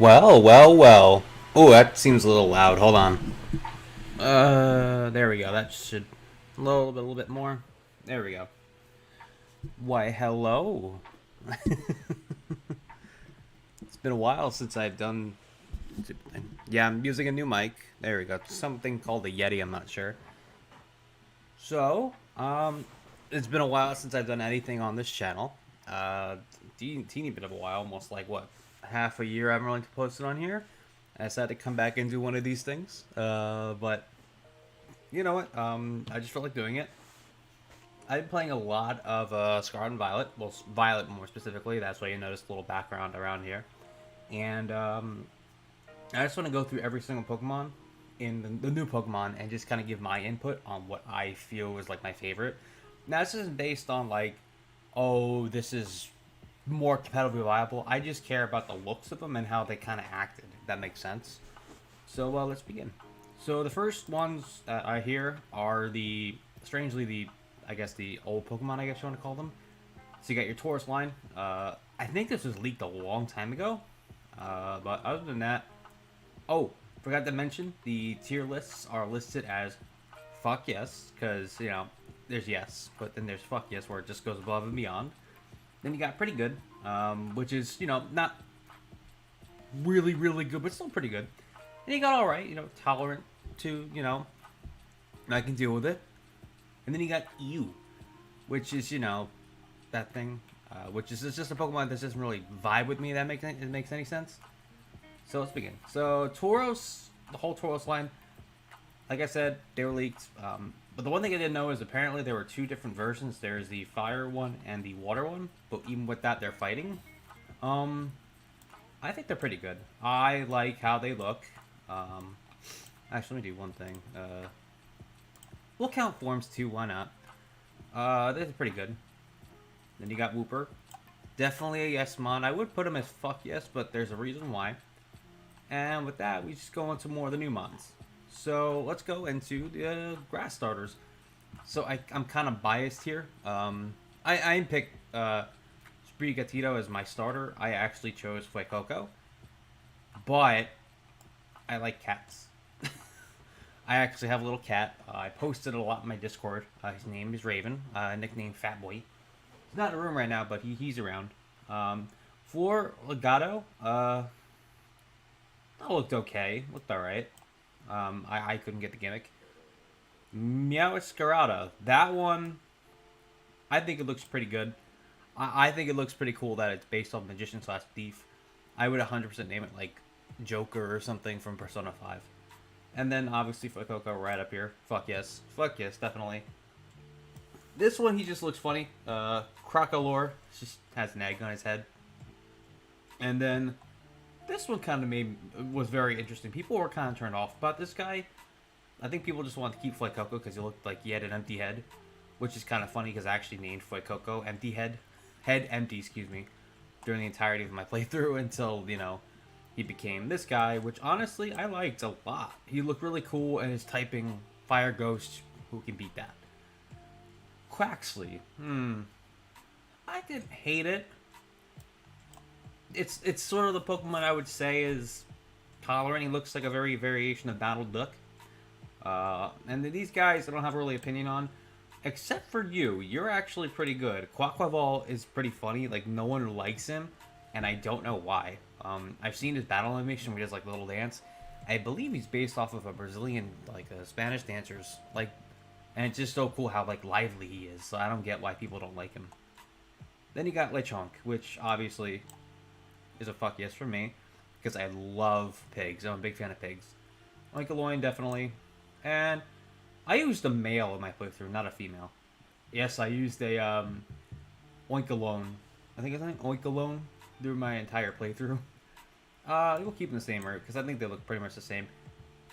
Well, well, well. Oh, that seems a little loud. Hold on. There we go. That should a little bit more. There we go. Why, hello. It's been a while since I've done. Yeah, I'm using a new mic. There we go. Something called a Yeti. I'm not sure. So, it's been a while since I've done anything on this channel. Teeny bit of a while, almost like what, half a year. I haven't really posted on here. I decided to come back and do one of these things. But you know what? I just felt like doing it. I've been playing a lot of Scarlet and Violet. Well, Violet more specifically. That's why you noticed a little background around here. And I just want to go through every single Pokemon in the new Pokemon and just kind of give my input on what I feel is like my favorite. Now, this isn't based on like, oh, this is more competitively viable. I just care about the looks of them and how they kind of acted. If that makes sense. So, let's begin. So the first ones that I hear are strangely I guess the old Pokemon, I guess you want to call them. So you got your Taurus line. I think this was leaked a long time ago. But other than that, oh, forgot to mention the tier lists are listed as fuck yes, because there's yes, but then there's fuck yes where it just goes above and beyond. Then you got pretty good, which is not really really good, but still pretty good. And you got all right, tolerant to I can deal with it. And then you got you, which is that thing, which is it's just a Pokemon that doesn't really vibe with me. That makes any sense. So let's begin. So Tauros, the whole Tauros line, like I said, they were leaked. But the one thing I didn't know is apparently there were two different versions. There's the fire one and the water one. But even with that, they're fighting. I think they're pretty good. I like how they look. Actually, let me do one thing. We'll count forms too. Why not? They're pretty good. Then you got Wooper. Definitely a yes mon. I would put him as fuck yes, but there's a reason why. And with that, we just go into more of the new mons. So let's go into the grass starters. So I'm kind of biased here. I didn't pick Sprigatito as my starter. I actually chose Fuecoco. But I like cats. I actually have a little cat. I posted a lot in my Discord. His name is Raven, nicknamed Fat Boy. He's not in the room right now, but he's around. For Legato, that looked okay. Looked alright. I couldn't get the gimmick. Meowscarada. That one, I think it looks pretty good. I think it looks pretty cool that it's based on Magician slash Thief. I would 100% name it like Joker or something from Persona 5. And then obviously Fuecoco right up here. Fuck yes. Fuck yes, definitely. This one, he just looks funny. Crocolore just has an egg on his head. And then this one kind of was very interesting. People were kind of turned off about this guy. I think people just wanted to keep Fuecoco because he looked like he had an empty head. Which is kind of funny because I actually named Fuecoco Empty Head. Head Empty, excuse me. During the entirety of my playthrough until, he became this guy, which honestly I liked a lot. He looked really cool, and his typing, Fire Ghost, who can beat that? Quaxley, I didn't hate it. It's sort of the Pokemon I would say is tolerant. He looks like a very variation of Battle Duck. And these guys I don't have really opinion on, except for you. You're actually pretty good. Quaquaval is pretty funny. Like no one likes him, and I don't know why. I've seen his battle animation where he does like a little dance. I believe he's based off of a Brazilian, like a Spanish dancers, like, and it's just so cool how like lively he is. So I don't get why people don't like him. Then you got Lechonk, which obviously is a fuck yes for me because I love pigs. I'm a big fan of pigs. Oinkoloin definitely, and I used a male in my playthrough, not a female. Yes, I used a Oinkalone. I think it's like Oinkalone through my entire playthrough. We'll keep them the same route because I think they look pretty much the same.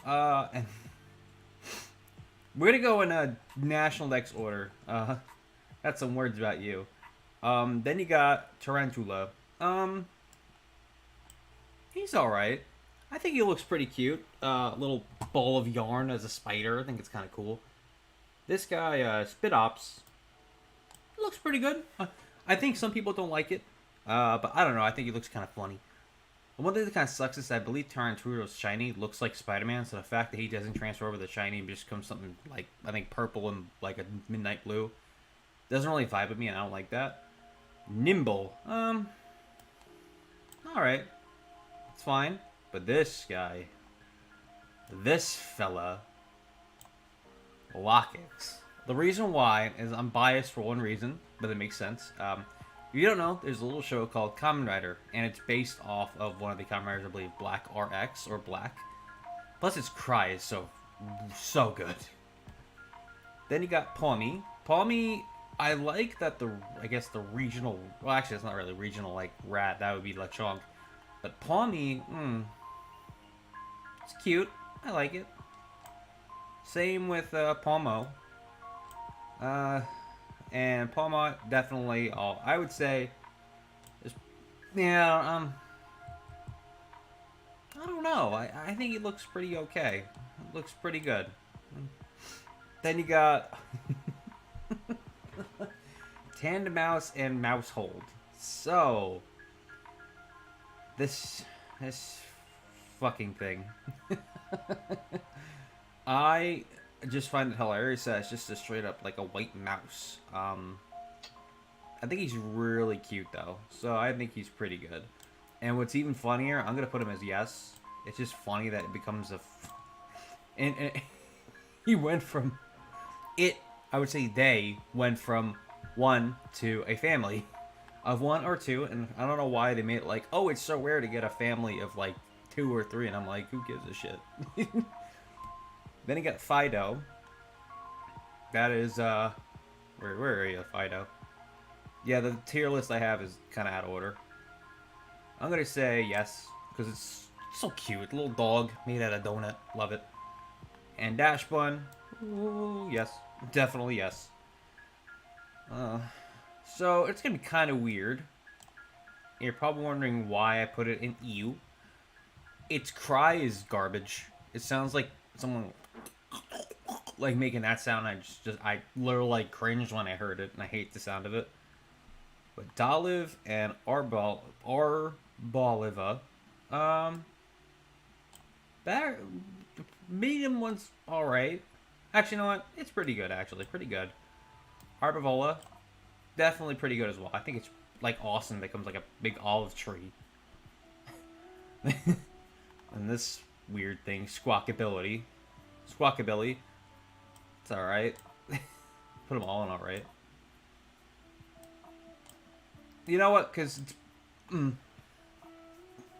And we're gonna go in a national Dex order. Got some words about you. Then you got Tarantula. He's all right. I think he looks pretty cute. Little ball of yarn as a spider. I think it's kind of cool. This guy, Spitops, looks pretty good. I think some people don't like it, but I don't know. I think he looks kind of funny. One thing that kind of sucks is I believe Taranturo's shiny looks like Spider-Man, so the fact that he doesn't transfer over the shiny and just comes something like, I think, purple and like a midnight blue doesn't really vibe with me, and I don't like that. Nimble. Alright. It's fine. But this guy, this fella, Lockix. The reason why is I'm biased for one reason, but it makes sense. If you don't know, there's a little show called Kamen Rider, and it's based off of one of the Kamen Riders, I believe, Black RX or Black. Plus, its cry is so good. Then you got Palmy. Palmy, I like that I guess the regional, well, actually, it's not really regional like Rat. That would be Lechonk. But Palmy, it's cute. I like it. Same with Palmo. And Palma definitely I would say yeah, I don't know. I think it looks pretty okay. It looks pretty good. Then you got Tandem Mouse and Mousehold. So this fucking thing. I just find it hilarious that it's just a straight up like a white mouse. I think he's really cute though, so I think he's pretty good. And what's even funnier, I'm gonna put him as yes. It's just funny that it becomes and he went from I would say they went from one to a family of one or two, and I don't know why they made it like, oh, it's so rare to get a family of like 2 or 3, and I'm like, who gives a shit? Then you got Fido. That is, where are you, Fido? Yeah, the tier list I have is kind of out of order. I'm gonna say yes, because it's so cute. Little dog made out of donut. Love it. And Dash Bun. Ooh, yes. Definitely yes. So, it's gonna be kind of weird. You're probably wondering why I put it in EU. Its cry is garbage. It sounds like someone like making that sound. I literally like cringed when I heard it, and I hate the sound of it. But Dolive and Arboliva, that medium one's all right. Actually, you know what? It's pretty good. Actually, pretty good. Arbivola, definitely pretty good as well. I think it's like awesome. It becomes like a big olive tree. And this weird thing, Squawkabilly. It's alright. Put them all in alright. You know what? Because I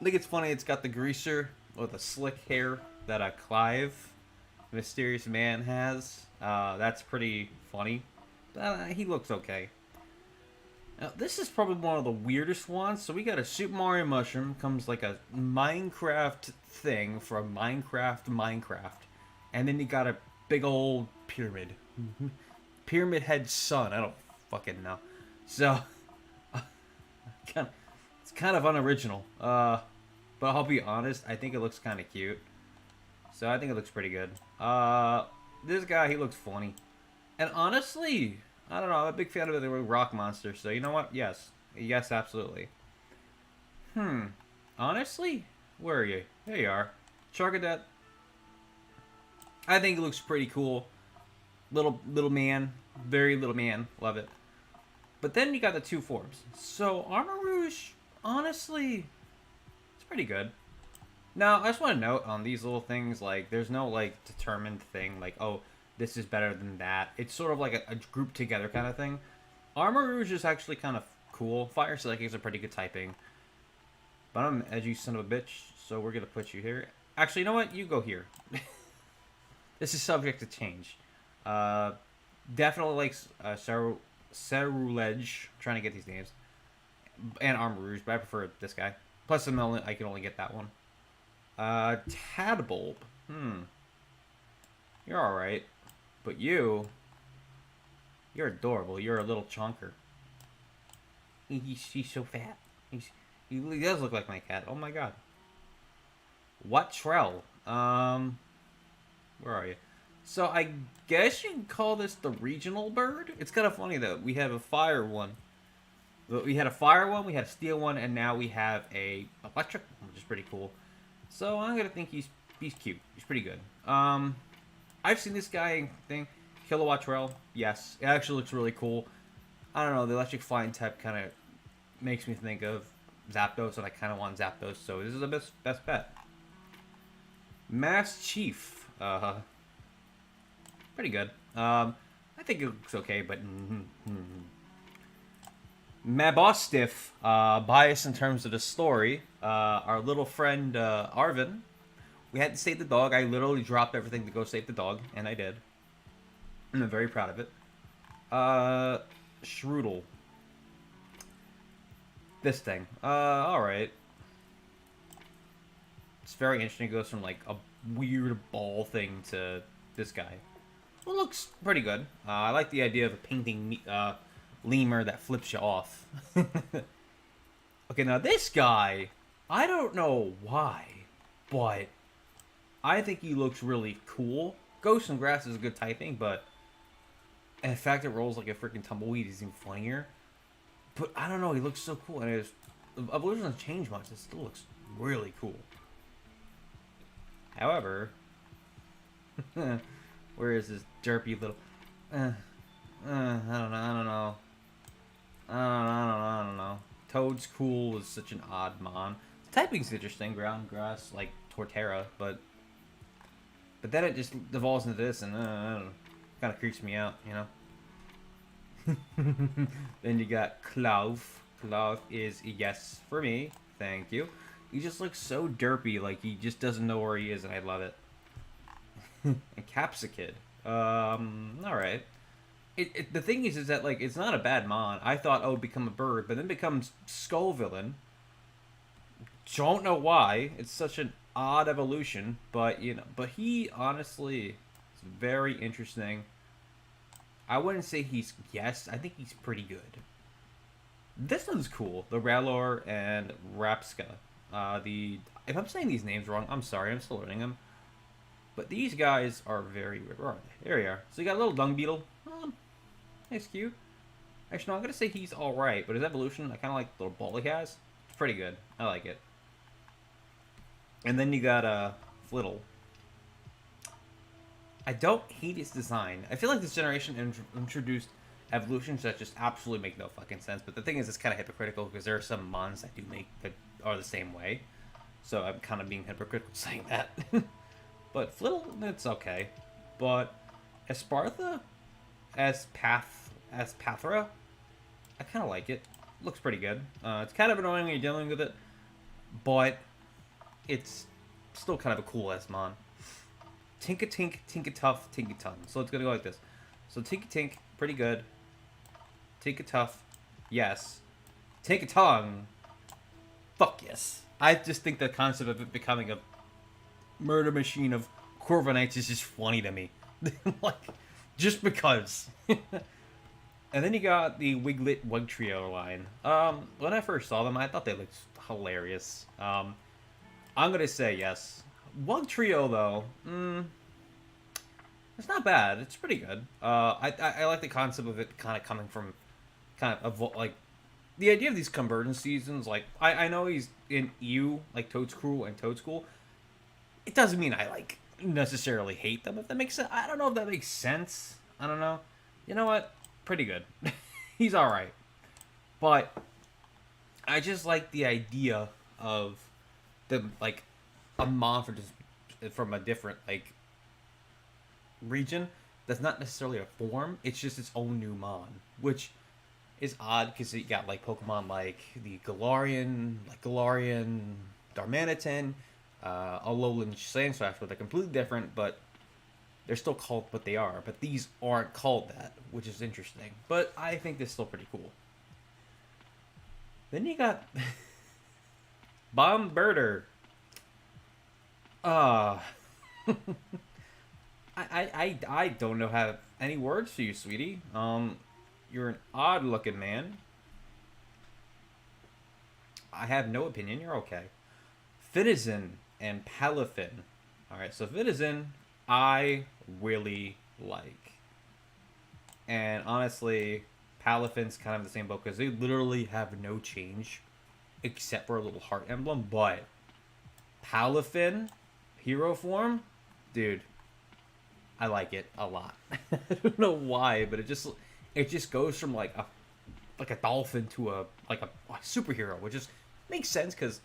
think it's funny. It's got the greaser with the slick hair that Clive, Mysterious Man, has. That's pretty funny. He looks okay. Now, this is probably one of the weirdest ones. So we got a Super Mario Mushroom. Comes like a Minecraft thing from Minecraft. And then you got a big old pyramid. Pyramid Head Sun. I don't fucking know. So, it's kind of unoriginal. But I'll be honest. I think it looks kind of cute. So I think it looks pretty good. This guy, he looks funny. And honestly, I don't know. I'm a big fan of the rock monster. So you know what? Yes. Yes, absolutely. Honestly? Where are you? There you are. Chargadet. I think it looks pretty cool. Little man. Very little man. Love it. But then you got the 2 forms. So Armor Rouge, honestly, it's pretty good. Now, I just want to note on these little things, like, there's no, like, determined thing, like, oh, this is better than that. It's sort of like a group together kind of thing. Armor Rouge is actually kind of cool. Fire Psychic is a pretty good typing. But I'm an edgy son of a bitch, so we're going to put you here. Actually, you know what? You go here. This is subject to change. Definitely like Cerulege. Trying to get these names. And Armor Rouge, but I prefer this guy. Plus, I can only get that one. Tadbulb. You're alright. But you're adorable. You're a little chunker. He's so fat. He does look like my cat. Oh my god. What Trell? Where are you? So I guess you can call this the regional bird. It's kind of funny though. We have a fire one. We had a fire one, we had a steel one, and now we have a electric, which is pretty cool. So I'm gonna think he's cute. He's pretty good. I've seen this guy thing, Kilowatt Trail. Yes, it actually looks really cool. I don't know, the electric flying type kind of makes me think of Zapdos, and I kind of want Zapdos, so this is the best bet. Mass Chief, pretty good. I think it looks okay, but Mabostiff, biased in terms of the story. Our little friend Arvin, we had to save the dog. I literally dropped everything to go save the dog, and I did. And I'm very proud of it. Strudel. This thing. Alright. It's very interesting. It goes from, like, a weird ball thing to this guy. Well, it looks pretty good. I like the idea of a painting lemur that flips you off. Okay, now this guy, I don't know why, but I think he looks really cool. Ghost and Grass is a good typing, but in fact it rolls like a freaking tumbleweed is even funnier. But I don't know, he looks so cool, and his evolution doesn't change much. It still looks really cool. However, where is this derpy little? I don't know. I don't know. Toad's cool is such an odd mon. Typing's interesting, ground grass like Torterra, but then it just devolves into this, and kind of creeps me out, you know. Then you got Clove. Clove is a yes for me. Thank you. He just looks so derpy, like he just doesn't know where he is, and I love it. And Capsicid. Alright. The thing is that, like, it's not a bad mon. I thought, oh, become a bird, but then becomes Skull Villain. Don't know why. It's such an odd evolution, but, you know, but he, honestly, is very interesting. I wouldn't say he's yes. I think he's pretty good. This one's cool. The Ralor and Rapska. If I'm saying these names wrong, I'm sorry. I'm still learning them. But these guys are very... Where are they? There we are. So you got a little dung beetle. Nice, cute. Actually, no, I'm going to say he's alright, but his evolution, I kind of like the little ball he has. It's pretty good. I like it. And then you got Flittle. I don't hate its design. I feel like this generation introduced evolutions that just absolutely make no fucking sense. But the thing is, it's kind of hypocritical because there are some mons that do make that are the same way. So I'm kind of being hypocritical saying that. But Flittle, it's okay. But Espartha, as Pathra, I kind of like it. Looks pretty good. It's kind of annoying when you're dealing with it, but it's still kind of a cool ass mon. Tinkatink, Tinkatuff, Tinkaton. So it's gonna go like this. So Tinkatink, pretty good. Tinkatuff, yes. Tinkaton, fuck yes. I just think the concept of it becoming a murder machine of Corviknights is just funny to me. Like, just because. And then you got the Wiglet Wugtrio line. When I first saw them, I thought they looked hilarious. I'm gonna say yes. Wugtrio, though, it's not bad. It's pretty good. I like the concept of it kind of coming from, like, the idea of these convergence seasons. Like, I know he's in EU, like Toadscruel and Toadschool. It doesn't mean I, like, necessarily hate them, if that makes sense. I don't know if that makes sense. I don't know. You know what? Pretty good. He's alright. But I just like the idea of the, like, a mon from a different, like, region that's not necessarily a form. It's just its own new mon, which is odd because you got, like, Pokemon like the Galarian, Darmanitan, Alolan Sandslash, but they're completely different, but they're still called what they are. But these aren't called that, which is interesting. But I think this is still pretty cool. Then you got Bombirder. I don't know how any words for you, sweetie. You're an odd looking man. I have no opinion. You're okay. Fitizen and Palafin. Alright, so Fitizen, I really like. And honestly, Palafin's kind of the same boat because they literally have no change except for a little heart emblem. But Palafin, hero form, dude, I like it a lot. I don't know why, but it just goes from like a dolphin to a superhero, which just makes sense because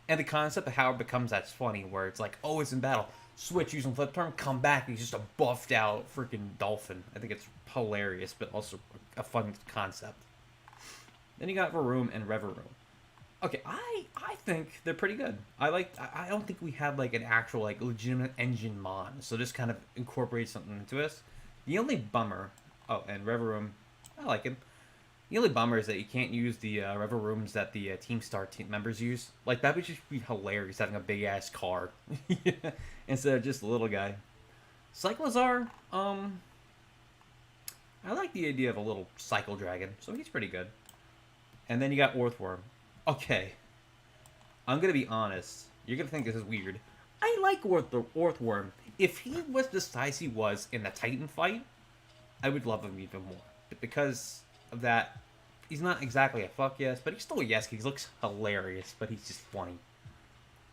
and the concept of how it becomes that's funny, where it's like, oh, it's in battle, switch using flip turn, come back, and he's just a buffed out freaking dolphin. I think it's hilarious, but also a fun concept. Then you got Varoom and Reveroom. Okay, I think they're pretty good. I don't think we had like an actual like legitimate engine mon, so this kind of incorporates something into us. The only bummer, oh, and Reveroom, I like him. The only bummer is that you can't use the Revel Rooms that the Team Star team members use. Like, that would just be hilarious, having a big-ass car instead of just a little guy. Cyclozar, I like the idea of a little Cycle Dragon, so he's pretty good. And then you got Orthworm. Okay, I'm going to be honest. You're going to think this is weird. I like Orthworm. If he was the size he was in the Titan fight, I would love him even more. But because of that, he's not exactly a fuck yes, but he's still a yes. He looks hilarious, but he's just funny.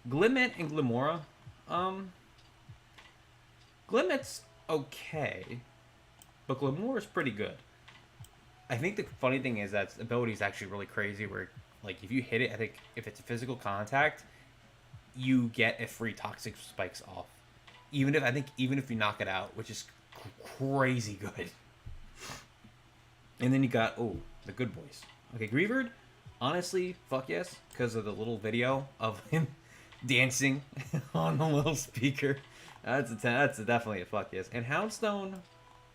Glimmet and Glimora, Glimmet's okay, but Glimora's pretty good. I think the funny thing is that its ability is actually really crazy. Where like if you hit it, I think if it's a physical contact, you get a free toxic spikes off. Even if you knock it out, which is crazy good. And then you got, oh, the good boys. Okay, Grievard, honestly, fuck yes, because of the little video of him dancing on the little speaker. That's definitely a fuck yes. And Houndstone,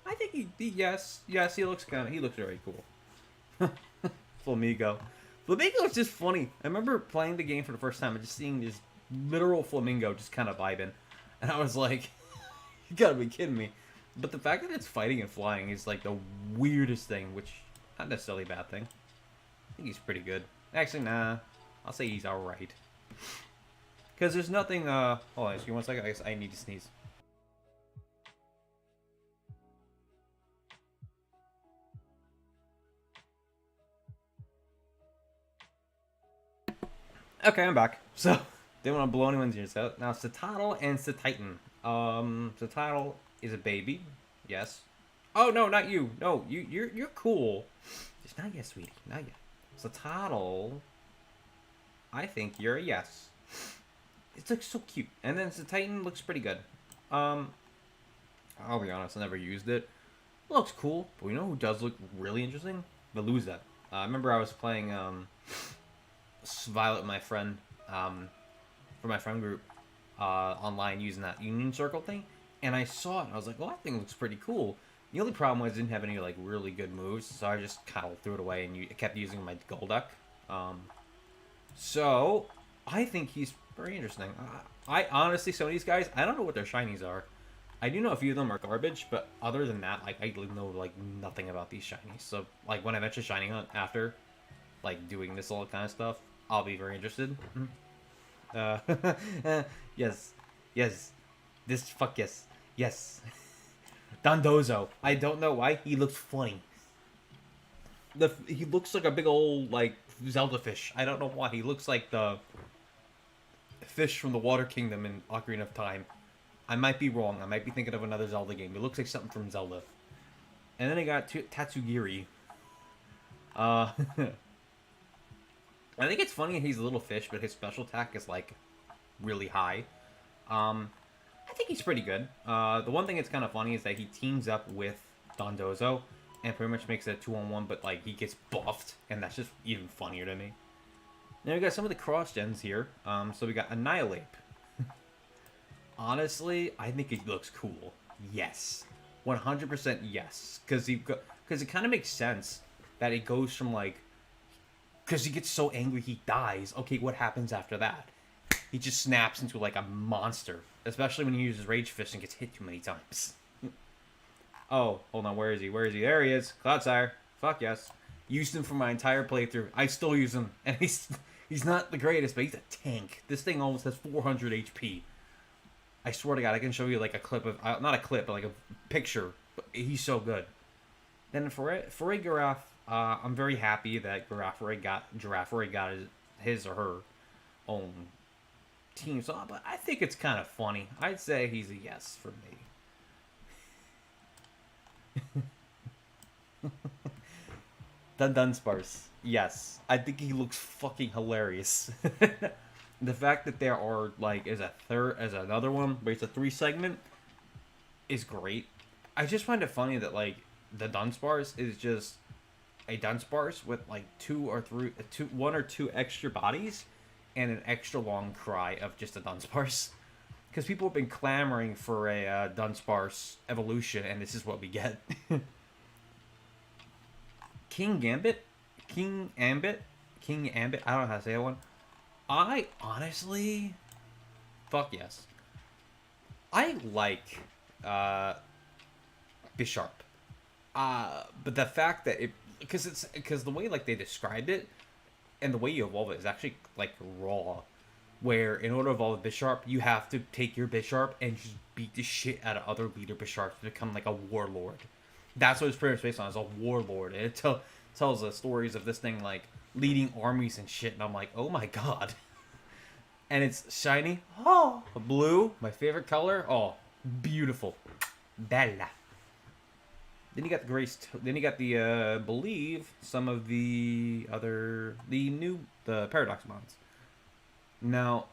I think yes, he looks very cool. Flamigo. Flamingo is just funny. I remember playing the game for the first time and just seeing this literal flamingo just kind of vibing. And I was like, you gotta be kidding me. But the fact that it's fighting and flying is like the weirdest thing, which not necessarily a bad thing. I think he's pretty good. Actually, nah. I'll say he's alright. Because there's nothing, hold on, excuse me 1 second. I guess I need to sneeze. Okay, I'm back. So, didn't want to blow anyone's ears out. Now, Citadel and Cititan. Citadel is a baby. Yes. Oh, no, not you. No, you're cool. Just not yet, sweetie. Not yet. Citadel, I think you're a yes. It looks so cute. And then Cititan looks pretty good. I'll be honest, I never used it. It looks cool, but you know who does look really interesting? Veluza. I remember I was playing, Violet with my friend, for my friend group, online using that Union Circle thing, and I saw it and I was like, well, that thing looks pretty cool. The only problem was I didn't have any like really good moves, so I just kind of threw it away and kept using my Golduck. So I think he's very interesting. I honestly, some of these guys, I don't know what their shinies are. I do know a few of them are garbage, but other than that, like I know like nothing about these shinies. So like when I venture shining hunt after, like doing this all kind of stuff, I'll be very interested. Yes, this fuck yes, yes. Dondozo. I don't know why he looks funny. He looks like a big old like Zelda fish. I don't know why he looks like the fish from the Water Kingdom in Ocarina of Time. I might be wrong. I might be thinking of another Zelda game. It looks like something from Zelda. And then I got Tatsugiri. I think it's funny he's a little fish, but his special attack is like really high. I think he's pretty good. The one thing that's kind of funny is that he teams up with Dondozo and pretty much makes it a 2-on-1, but like he gets buffed, and that's just even funnier to me. Now we got some of the cross gens here. So we got Annihilate. Honestly, I think it looks cool. Yes, 100% yes, because it kind of makes sense that it goes from like, because he gets so angry he dies. Okay, what happens after that? He just snaps into like a monster, especially when he uses Rage Fist and gets hit too many times. Oh, hold on, where is he? Where is he? There he is. Cloudsire. Fuck yes. Used him for my entire playthrough. I still use him, and he's not the greatest, but he's a tank. This thing almost has 400 HP. I swear to God, I can show you like a clip of, not a clip, but like a picture. He's so good. Then for Farigarath, I'm very happy that Giraffe got his or her own team. So, but I think it's kind of funny. I'd say he's a yes for me. The Dunsparce. Yes. I think he looks fucking hilarious. The fact that there are like as another one, but it's a 3 segment is great. I just find it funny that like the Dunsparce is just a Dunsparce with like one or two extra bodies and an extra long cry of just a Dunsparce. Because people have been clamoring for a Dunsparce evolution, and this is what we get. King Gambit? King Ambit? King Ambit? I don't know how to say that one. I honestly... Fuck yes. I like Bisharp. But the fact that it... Because the way like they described it, and the way you evolve it is actually like raw. Where in order to evolve Bisharp, you have to take your Bisharp and just beat the shit out of other leader Bisharps to become like a warlord. That's what it's pretty much based on, is a warlord. And it tells the stories of this thing like leading armies and shit, and I'm like, oh my god. And it's shiny. Oh, blue, my favorite color. Oh, beautiful. Bella. Then you got the Grace. Then you got the believe some of the Paradox Mons. Now,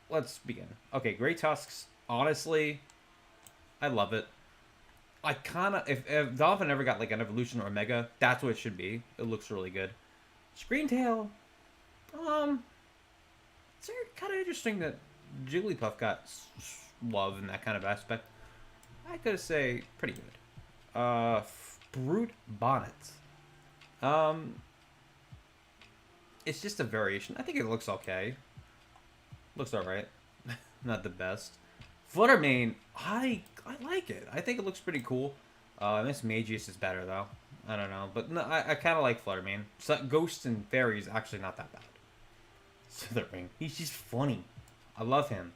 let's begin. Okay, Grey Tusks. Honestly, I love it. I kind of if Dolphin ever got like an evolution or a mega, that's what it should be. It looks really good. Screamtail. It's kind of interesting that Jigglypuff got love in that kind of aspect. I gotta say, pretty good. Brute Bonnet. It's just a variation. I think it looks okay. Looks alright. Not the best. Fluttermane, I like it. I think it looks pretty cool. Miss Magius is better though. I don't know, but no, I kind of like Fluttermane. So, Ghosts and Fairies actually not that bad. Slithering, he's just funny. I love him.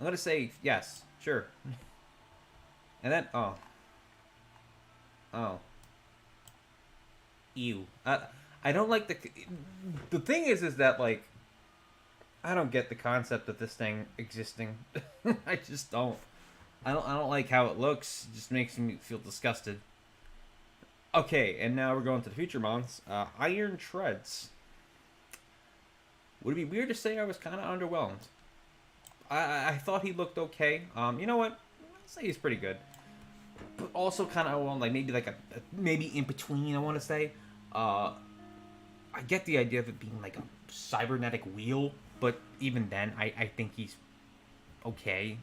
I'm gonna say yes, sure. And then ew. I don't like the thing is that like I don't get the concept of this thing existing. I just don't. I don't like how it looks. It just makes me feel disgusted. Okay, and now we're going to the future mons. Iron Treads. Would it be weird to say I was kind of underwhelmed? I thought he looked okay. You know what? I'd say he's pretty good. But also kind of overwhelmed, like maybe maybe in between. I want to say. I get the idea of it being like a cybernetic wheel, but even then, I think he's okay.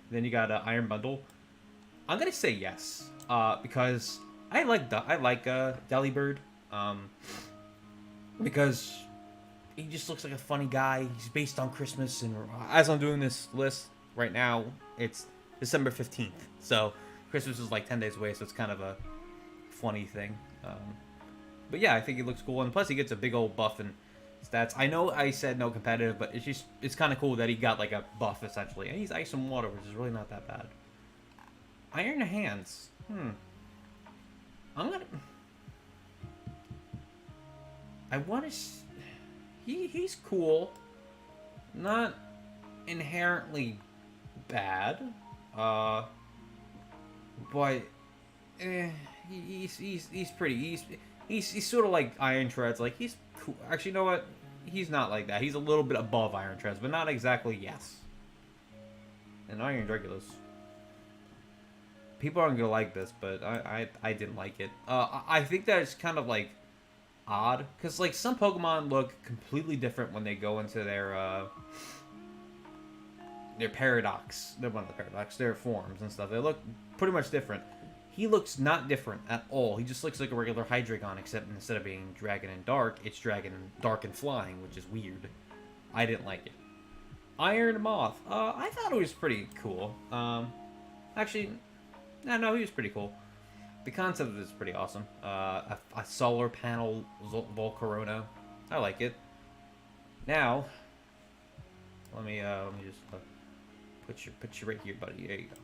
Then you got Iron Bundle. I'm gonna say yes, because I like Delibird, because he just looks like a funny guy. He's based on Christmas, and as I'm doing this list right now, it's December 15th, so Christmas is like 10 days away, so it's kind of a funny thing. But yeah, I think he looks cool, and plus he gets a big old buff and stats. I know I said no competitive, but it's kind of cool that he got like a buff essentially, and he's Ice and Water, which is really not that bad. Iron Hands. I'm gonna. I want to. He's cool. Not inherently bad. But he's pretty. He's sort of like Iron Treads. Like he's cool. Actually, you know what? He's not like that. He's a little bit above Iron Treads, but not exactly yes. And Iron Regulus. People aren't gonna like this, but I didn't like it. I think that it's kind of like odd because like some Pokemon look completely different when they go into their paradox. They're one of the paradox. Their forms and stuff. They look pretty much different. He looks not different at all. He just looks like a regular Hydreigon, except instead of being Dragon and Dark, it's Dragon Dark and Flying, which is weird. I didn't like it. Iron Moth. I thought it was pretty cool. Actually, no, he was pretty cool. The concept is pretty awesome. A solar panel Volcarona. I like it. Now, let me just put you right here, buddy. There you go.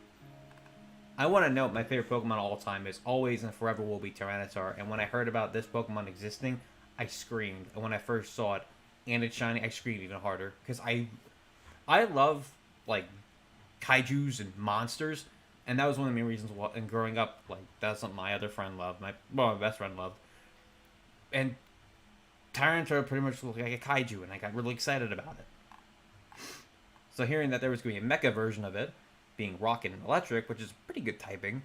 I want to note my favorite Pokemon of all time is always and forever will be Tyranitar. And when I heard about this Pokemon existing, I screamed. And when I first saw it and it's shiny, I screamed even harder because I love like kaiju's and monsters, and that was one of the main reasons why. And growing up, like that's something my other friend loved, my best friend loved, and Tyranitar pretty much looked like a kaiju, and I got really excited about it. So hearing that there was going to be a mecha version of it, being rocket and electric, which is pretty good typing,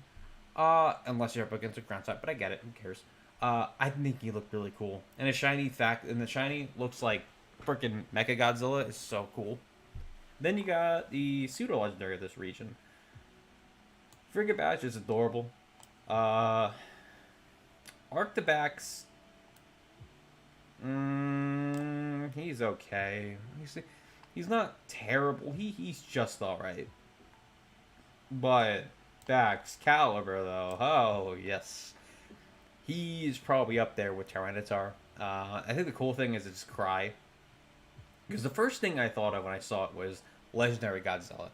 unless you're up against a ground type, but I get it. Who cares? I think he looked really cool, and the shiny looks like freaking Mecha Godzilla is so cool. Then you got the pseudo legendary of this region. Frigate Badge is adorable. Uh, Arctibax, he's okay. He's not terrible. He's just all right. But Dax Caliber, though, oh yes, he's probably up there with Tyranitar. I think the cool thing is its cry, because the first thing I thought of when I saw it was Legendary Godzilla,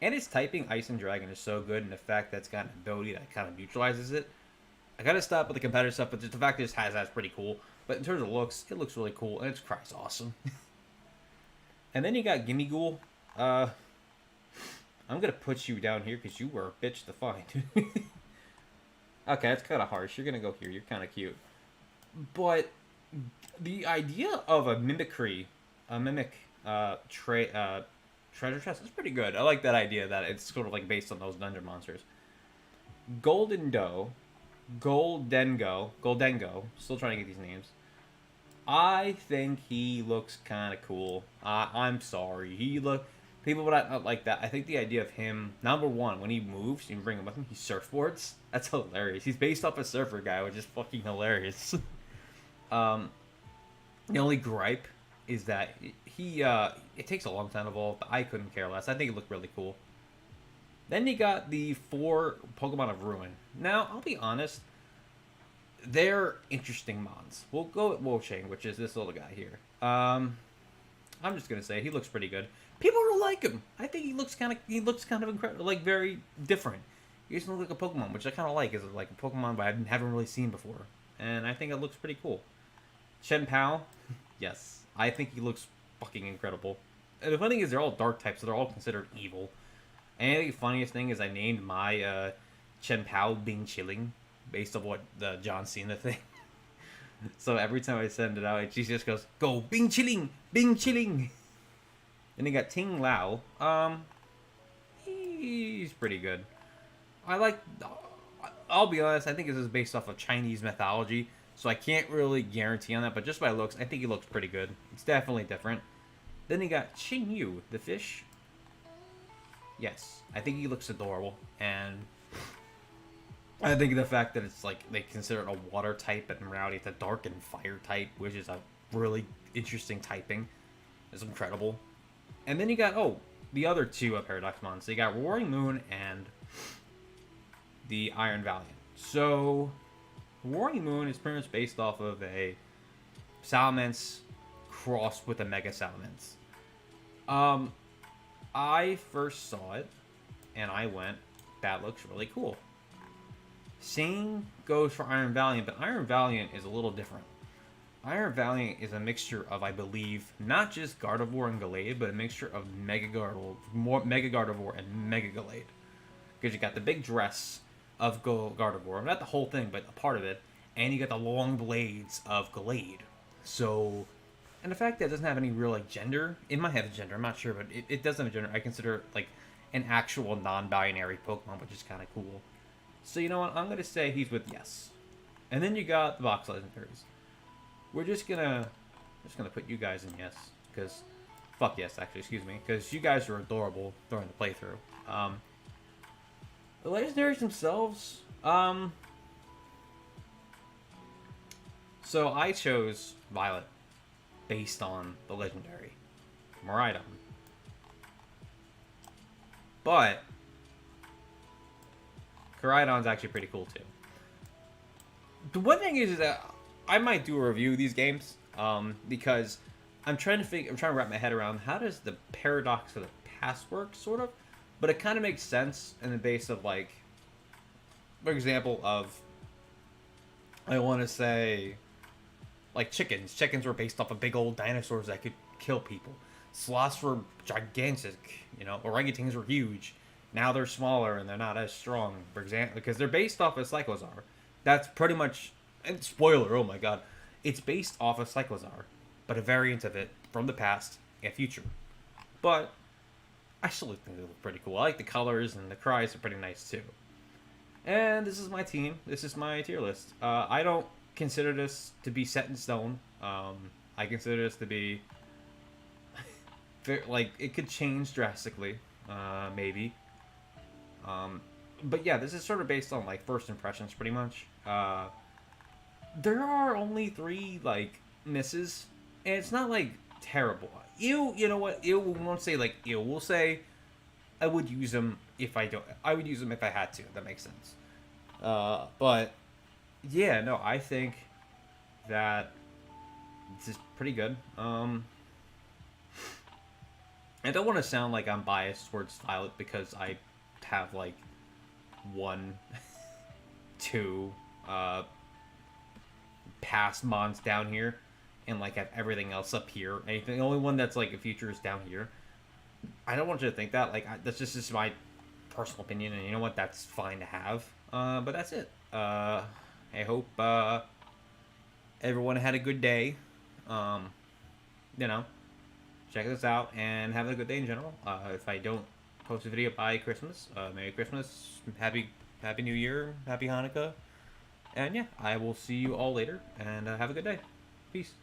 and its typing Ice and Dragon is so good, and the fact that it's got an ability that kind of neutralizes it. I gotta stop with the competitive stuff, but just the fact that it has that's pretty cool. But in terms of looks, it looks really cool, and its cry's awesome. And then you got Gimme Ghoul. I'm gonna put you down here because you were a bitch to find. Okay, that's kind of harsh. You're gonna go here. You're kind of cute, but the idea of a mimic treasure chest is pretty good. I like that idea that it's sort of like based on those dungeon monsters. Golden Doe, Goldengo. Still trying to get these names. I think he looks kind of cool. I'm sorry. People would not like that. I think the idea of him, number one, when he moves, you bring him with him, he surfboards. That's hilarious. He's based off a surfer guy, which is fucking hilarious. um, the only gripe is that it takes a long time to evolve, but I couldn't care less. I think it looked really cool. Then you got the 4 Pokemon of Ruin. Now, I'll be honest, they're interesting mons. We'll go with Wochang, which is this little guy here. I'm just gonna say he looks pretty good. People don't like him. I think he looks kind of incredible, like very different. He doesn't look like a Pokemon, which I kind of like. Is like a Pokemon, but I haven't really seen before, and I think it looks pretty cool. Chen Pao, yes, I think he looks fucking incredible. And the funny thing is, they're all dark types, so they're all considered evil. And I think the funniest thing is I named my Chen Pao Bing Chilling based on what the John Cena thing. So every time I send it out, she just goes, "Go Bing Chilling, Bing Chilling." Then you got Ting Lao. He's pretty good. I like. I'll be honest. I think this is based off of Chinese mythology, so I can't really guarantee on that. But just by looks, I think he looks pretty good. It's definitely different. Then you got Qing Yu, the fish. Yes, I think he looks adorable, and I think the fact that it's like they consider it a water type, but in reality it's a dark and fire type, which is a really interesting typing, is incredible. And then you got the other 2 of Paradox Mon. So you got Roaring Moon and the Iron Valiant. So Roaring Moon is pretty much based off of a Salamence crossed with a Mega Salamence. I first saw it and I went, that looks really cool. Same goes for Iron Valiant, but Iron Valiant is a little different. Iron Valiant is a mixture of, I believe, not just Gardevoir and Gallade, but a mixture of Mega Gardevoir and Mega Gallade. Because you got the big dress of Gardevoir, not the whole thing, but a part of it, and you got the long blades of Gallade. So, and the fact that it doesn't have any real like gender, it might have a gender, I'm not sure, but it doesn't have a gender. I consider it like an actual non-binary Pokemon, which is kind of cool. So you know what? I'm gonna say he's with yes. And then you got the box legendaries. We're just gonna put you guys in yes, because fuck yes, actually, excuse me, because you guys are adorable during the playthrough. The legendaries themselves, so I chose Violet based on the legendary Miraidon, but Koraidon's actually pretty cool too. The one thing is that I might do a review of these games, because I'm trying to wrap my head around how does the paradox of the past work, sort of, but it kind of makes sense in the base of like for example, of I want to say like chickens. Chickens were based off of big old dinosaurs that could kill people. Sloths were gigantic. You know, orangutans were huge. Now they're smaller and they're not as strong. For example, because they're based off of Cyclozar. That's pretty much. And spoiler, oh my god, it's based off of Cyclozar, but a variant of it from the past and future. But I still think they look pretty cool. I like the colors and the cries are pretty nice too. And this is my team. This is my tier list. I don't consider this to be set in stone. I consider this to be like it could change drastically, maybe. But yeah, this is sort of based on like first impressions, pretty much. There are only 3 like misses, and it's not like terrible. You know what? We won't say like ew. We'll say I would use them if I don't. I would use them if I had to. If that makes sense. But yeah, no, I think that this is pretty good. I don't want to sound like I'm biased towards Violet because I have like 1, 2 past mons down here, and like have everything else up here. Anything, the only one that's like a future is down here. I don't want you to think that. Like that's just my personal opinion, and you know what? That's fine to have. But that's it. I hope everyone had a good day. You know, check this out and have a good day in general. If I don't post a video by Christmas, Merry Christmas, Happy New Year, Happy Hanukkah, and yeah, I will see you all later and have a good day. Peace.